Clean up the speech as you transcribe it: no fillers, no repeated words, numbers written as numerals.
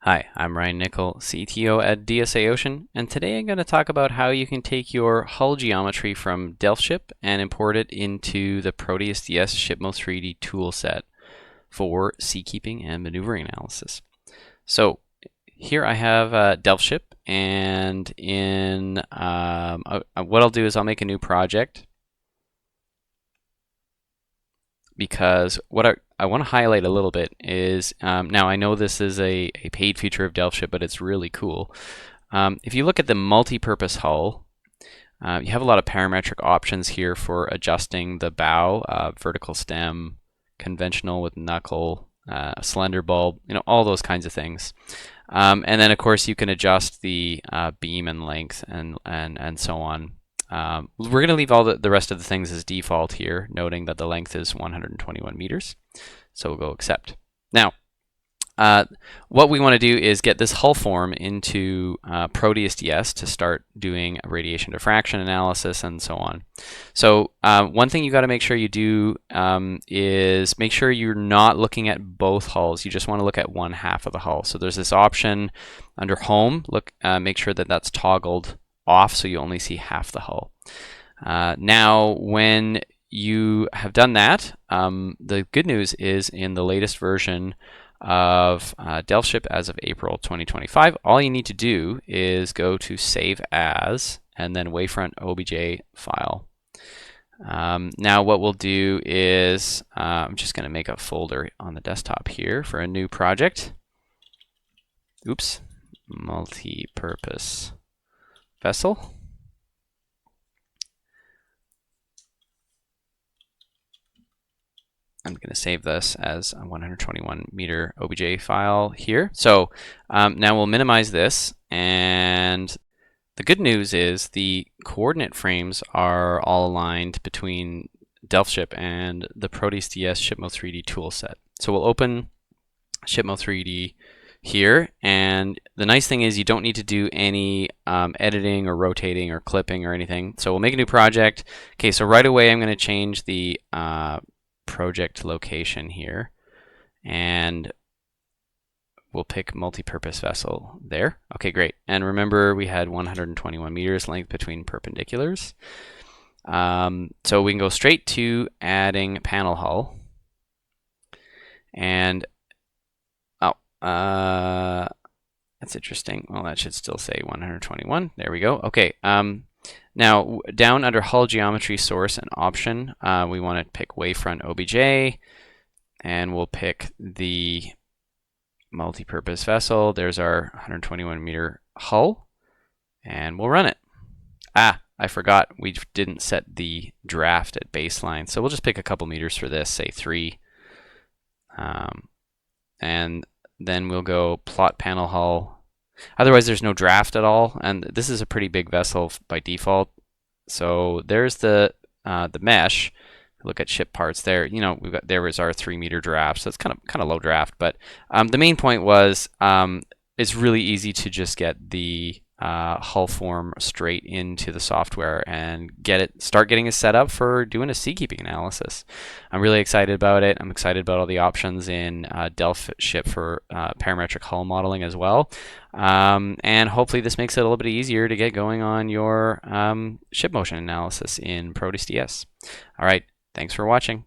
Hi, I'm Ryan Nickel, CTO at DSA Ocean, and today I'm going to talk about how you can take your hull geometry from DELFTship and import it into the ProteusDS ShipMo3D toolset for seakeeping and maneuvering analysis. So here I have DELFTship, and in what I'll do is I'll make a new project, because what I want to highlight a little bit is, now I know this is a paid feature of DELFTship, but it's really cool. If you look at the multi-purpose hull, you have a lot of parametric options here for adjusting the bow, vertical stem, conventional with knuckle, slender bulb, all those kinds of things. And then of course you can adjust the beam and length and so on. We're going to leave all the rest of the things as default here, noting that the length is 121 meters. So we'll go accept. Now, what we want to do is get this hull form into ProteusDS to start doing radiation diffraction analysis and so on. So one thing you got to make sure you do is make sure you're not looking at both hulls. You just want to look at one half of the hull. So there's this option under Home. Make sure that that's toggled off so you only see half the hull. Now, when you have done that, the good news is in the latest version of DELFTship as of April 2025, all you need to do is go to Save As and then Wavefront OBJ file. Now what we'll do is I'm just going to make a folder on the desktop here for a new project. Oops, multi-purpose vessel. I'm going to save this as a 121 meter OBJ file here. So now we'll minimize this, and the good news is the coordinate frames are all aligned between DELFTship and the ProteusDS ShipMo3D toolset. So we'll open ShipMo3D here, and the nice thing is you don't need to do any editing or rotating or clipping or anything. So we'll make a new project. Okay, so right away I'm going to change the project location here, and we'll pick multi-purpose vessel there. Okay, great. And remember, we had 121 meters length between perpendiculars. So we can go straight to adding panel hull, and that's interesting. Well, that should still say 121. There we go. Okay. Now, down under Hull Geometry Source and Option, we want to pick Wavefront OBJ, and we'll pick the multi-purpose vessel. There's our 121 meter hull, and we'll run it. I forgot we didn't set the draft at baseline, so we'll just pick a couple meters for this, say 3. And then we'll go plot panel hull. Otherwise, there's no draft at all, and this is a pretty big vessel by default. So there's the mesh. Look at ship parts there. There was our 3 meter draft, so it's kind of low draft. But the main point was it's really easy to just get the hull form straight into the software and start getting it set up for doing a seakeeping analysis. I'm really excited about it. I'm excited about all the options in DELFTship for parametric hull modeling as well. And hopefully this makes it a little bit easier to get going on your ship motion analysis in ProteusDS. All right, thanks for watching.